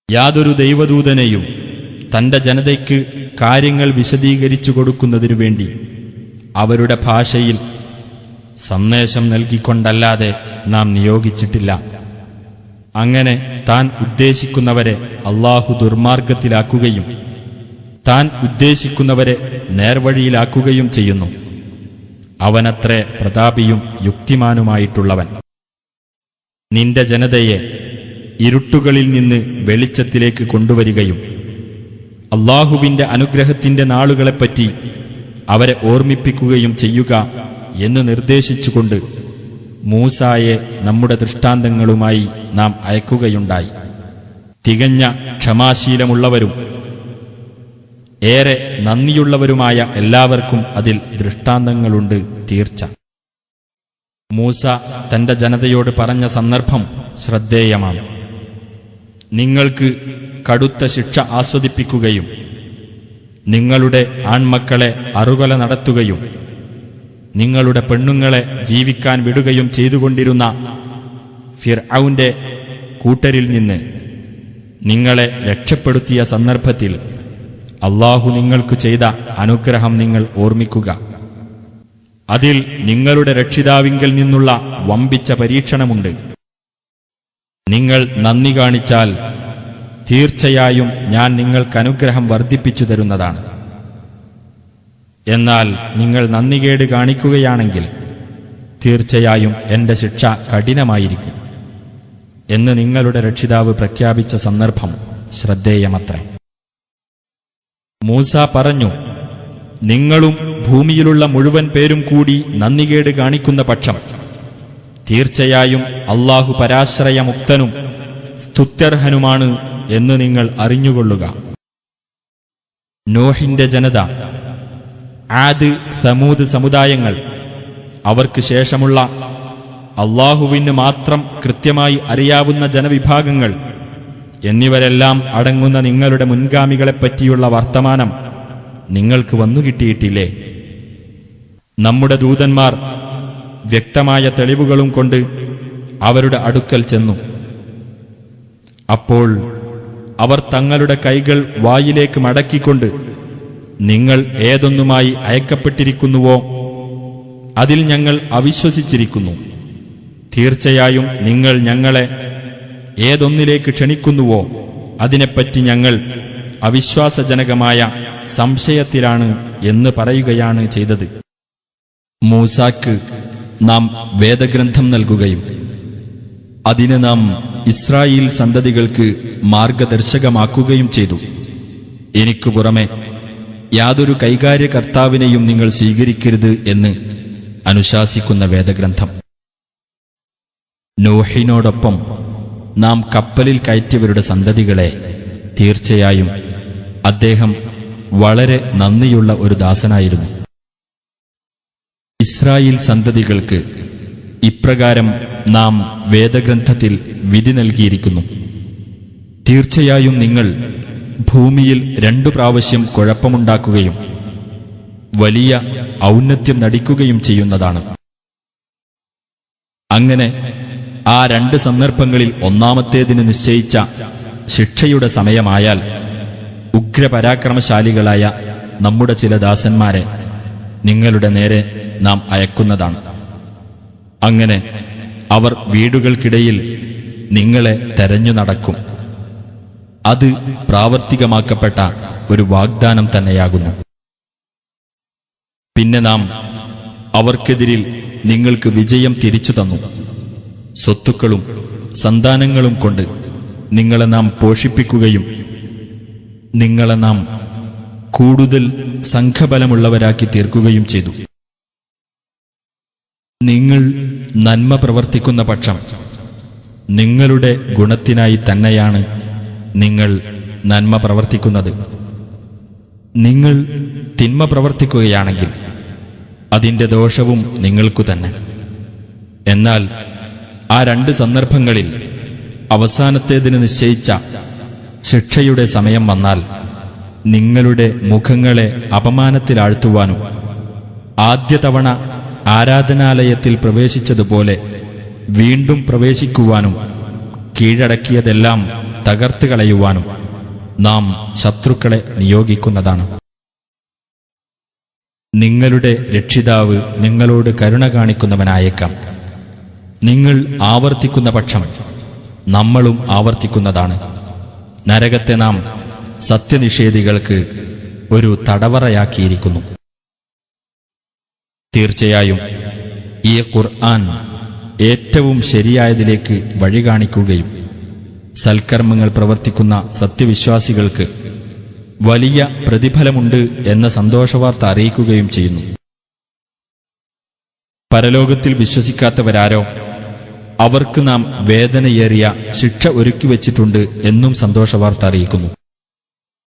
യാതൊരു ദൈവദൂതനെയും തന്റെ ജനതയ്ക്ക് കാര്യങ്ങൾ വിശദീകരിച്ചു കൊടുക്കുന്നതിനു വേണ്ടി അവരുടെ ഭാഷയിൽ സന്ദേശം നൽകിക്കൊണ്ടല്ലാതെ നാം നിയോഗിച്ചിട്ടില്ല. അങ്ങനെ താൻ ഉദ്ദേശിക്കുന്നവരെ അല്ലാഹു ദുർമാർഗത്തിലാക്കുകയും താൻ ഉദ്ദേശിക്കുന്നവരെ നേർവഴിയിലാക്കുകയും ചെയ്യുന്നു. അവനത്രേ പ്രതാപിയും യുക്തിമാനുമായിട്ടുള്ളവൻ. നിന്റെ ജനതയെ ഇരുട്ടുകളിൽ നിന്ന് വെളിച്ചത്തിലേക്ക് കൊണ്ടുവരികയും അല്ലാഹുവിന്റെ അനുഗ്രഹത്തിന്റെ നാളുകളെപ്പറ്റി അവരെ ഓർമ്മിപ്പിക്കുകയും ചെയ്യുക എന്ന് നിർദ്ദേശിച്ചുകൊണ്ട് മൂസായെ നമ്മുടെ ദൃഷ്ടാന്തങ്ങളുമായി നാം അയക്കുകയുണ്ടായി. തികഞ്ഞ ക്ഷമാശീലമുള്ളവരും ഏറെ നന്ദിയുള്ളവരുമായ എല്ലാവർക്കും അതിൽ ദൃഷ്ടാന്തങ്ങളുണ്ട് തീർച്ച. മൂസ തന്റെ ജനതയോട് പറഞ്ഞ സന്ദർഭം ശ്രദ്ധേയമാണ്. നിങ്ങൾക്ക് കടുത്ത ശിക്ഷ ആസ്വദിപ്പിക്കുകയും നിങ്ങളുടെ ആൺമക്കളെ അറുകൊല നടത്തുകയും നിങ്ങളുടെ പെണ്ണുങ്ങളെ ജീവിക്കാൻ വിടുകയും ചെയ്തുകൊണ്ടിരുന്ന ഫിർഔന്റെ കൂട്ടരിൽ നിന്ന് നിങ്ങളെ രക്ഷപ്പെടുത്തിയ സന്ദർഭത്തിൽ അല്ലാഹു നിങ്ങൾക്ക് ചെയ്ത അനുഗ്രഹം നിങ്ങൾ ഓർമ്മിക്കുക. അതിൽ നിങ്ങളുടെ രക്ഷിതാവിങ്കൽ നിന്നുള്ള വമ്പിച്ച പരീക്ഷണമുണ്ട്. നിങ്ങൾ നന്ദി കാണിച്ചാൽ തീർച്ചയായും ഞാൻ നിങ്ങൾക്ക് അനുഗ്രഹം വർദ്ധിപ്പിച്ചു തരുന്നതാണ്. എന്നാൽ നിങ്ങൾ നന്ദികേട് കാണിക്കുകയാണെങ്കിൽ തീർച്ചയായും എന്റെ ശിക്ഷ കഠിനമായിരിക്കും എന്ന് നിങ്ങളുടെ രക്ഷിതാവ് പ്രഖ്യാപിച്ച സന്ദർഭം ശ്രദ്ധേയമത്രേ. മൂസ പറഞ്ഞു, നിങ്ങളും ഭൂമിയിലുള്ള മുഴുവൻ പേരും കൂടി നന്ദികേട് കാണിക്കുന്ന പക്ഷം തീർച്ചയായും അല്ലാഹു പരാശ്രയമുക്തനും സ്തുത്യർഹനുമാണ് എന്ന് നിങ്ങൾ അറിഞ്ഞുകൊള്ളുക. നോഹിന്റെ ജനത, ആദ്, സമൂദ് സമുദായങ്ങൾ, അവർക്ക് ശേഷമുള്ള അല്ലാഹുവിന് മാത്രം കൃത്യമായി അറിയാവുന്ന ജനവിഭാഗങ്ങൾ എന്നിവരെല്ലാം അടങ്ങുന്ന നിങ്ങളുടെ മുൻഗാമികളെപ്പറ്റിയുള്ള വർത്തമാനം നിങ്ങൾക്ക് വന്നുകിട്ടിയിട്ടില്ലേ? നമ്മുടെ ദൂതന്മാർ വ്യക്തമായ തെളിവുകളും കൊണ്ട് അവരുടെ അടുക്കൽ ചെന്നു. അപ്പോൾ അവർ തങ്ങളുടെ കൈകൾ വായിലേക്ക് മടക്കിക്കൊണ്ട്, നിങ്ങൾ ഏതൊന്നുമായി അയക്കപ്പെട്ടിരിക്കുന്നുവോ അതിൽ ഞങ്ങൾ അവിശ്വസിച്ചിരിക്കുന്നു. തീർച്ചയായും നിങ്ങൾ ഞങ്ങളെ ഏതൊന്നിലേക്ക് ക്ഷണിക്കുന്നുവോ അതിനെപ്പറ്റി ഞങ്ങൾ അവിശ്വാസജനകമായ സംശയത്തിലാണ് എന്ന് പറയുകയാണ് ചെയ്തത്. മൂസാക്ക് നാം വേദഗ്രന്ഥം നൽകുകയും അതിനെ നാം ഇസ്രായേൽ സന്തതികൾക്ക് മാർഗദർശകമാക്കുകയും ചെയ്തു. എനിക്കു പുറമെ യാതൊരു കൈകാര്യകർത്താവിനെയും നിങ്ങൾ സ്വീകരിക്കരുത് എന്ന് അനുശാസിക്കുന്ന വേദഗ്രന്ഥം. നോഹിനോടൊപ്പം നാം കപ്പലിൽ കയറ്റിയവരുടെ സന്തതികളെ തീർച്ചയായും അദ്ദേഹം വളരെ നന്ദിയുള്ള ഒരു ദാസനായിരുന്നു. ഇസ്രായേൽ സന്തതികൾക്ക് ഇപ്രകാരം നാം വേദഗ്രന്ഥത്തിൽ വിധി നൽകിയിരിക്കുന്നു. തീർച്ചയായും നിങ്ങൾ ഭൂമിയിൽ 2 പ്രാവശ്യം കുഴപ്പമുണ്ടാക്കുകയും വലിയ ഔന്നത്യം നടിക്കുകയും ചെയ്യുന്നതാണ്. അങ്ങനെ ആ 2 സന്ദർഭങ്ങളിൽ ഒന്നാമത്തേതിന് നിശ്ചയിച്ച ശിക്ഷയുടെ സമയമായാൽ ഉഗ്രപരാക്രമശാലികളായ നമ്മുടെ ചില ദാസന്മാരെ നിങ്ങളുടെ നേരെ നാം അയക്കുന്നതാണ്. അങ്ങനെ അവർ വീടുകൾക്കിടയിൽ നിങ്ങളെ തെരഞ്ഞു നടക്കും. അത് പ്രാവർത്തികമാക്കപ്പെട്ട ഒരു വാഗ്ദാനം തന്നെയാകുന്നു. പിന്നെ നാം അവർക്കെതിരിൽ നിങ്ങൾക്ക് വിജയം തിരിച്ചു തന്നു. സ്വത്തുക്കളും സന്താനങ്ങളും കൊണ്ട് നിങ്ങളെ നാം പോഷിപ്പിക്കുകയും നിങ്ങളെ നാം കൂടുതൽ സംഘബലമുള്ളവരാക്കി തീർക്കുകയും ചെയ്തു. നിങ്ങൾ നന്മ പ്രവർത്തിക്കുന്ന പക്ഷം നിങ്ങളുടെ ഗുണത്തിനായി തന്നെയാണ് നിങ്ങൾ നന്മ പ്രവർത്തിക്കുന്നത്. നിങ്ങൾ തിന്മ പ്രവർത്തിക്കുകയാണെങ്കിൽ അതിന്റെ ദോഷവും നിങ്ങൾക്കു തന്നെ. എന്നാൽ ആ 2 സന്ദർഭങ്ങളിൽ അവസാനത്തേതിന് നിശ്ചയിച്ച ശിക്ഷയുടെ സമയം വന്നാൽ നിങ്ങളുടെ മുഖങ്ങളെ അപമാനത്തിലാഴ്ത്തുവാനും ആദ്യ തവണ ആരാധനാലയത്തിൽ പ്രവേശിച്ചതുപോലെ വീണ്ടും പ്രവേശിക്കുവാനും കീഴടക്കിയതെല്ലാം തകർത്തുകളയുവാനും നാം ശത്രുക്കളെ നിയോഗിക്കുന്നതാണ്. നിങ്ങളുടെ രക്ഷിതാവ് നിങ്ങളോട് കരുണ കാണിക്കുന്നവനായേക്കാം. നിങ്ങൾ ആവർത്തിക്കുന്ന പക്ഷം നമ്മളും ആവർത്തിക്കുന്നതാണ്. നരകത്തെ നാം സത്യനിഷേധികൾക്ക് ഒരു തടവറയാക്കിയിരിക്കുന്നു. തീർച്ചയായും ഈ ഖുർആൻ ഏറ്റവും ശരിയായതിലേക്ക് വഴി കാണിക്കുകയും സൽക്കർമ്മങ്ങൾ പ്രവർത്തിക്കുന്ന സത്യവിശ്വാസികൾക്ക് വലിയ പ്രതിഫലമുണ്ട് എന്ന സന്തോഷവാർത്ത അറിയിക്കുകയും ചെയ്യുന്നു. പരലോകത്തിൽ വിശ്വസിക്കാത്തവരാരോ അവർക്ക് നാം വേദനയേറിയ ശിക്ഷ ഒരുക്കിവച്ചിട്ടുണ്ട് എന്നും സന്തോഷവാർത്ത അറിയിക്കുന്നു.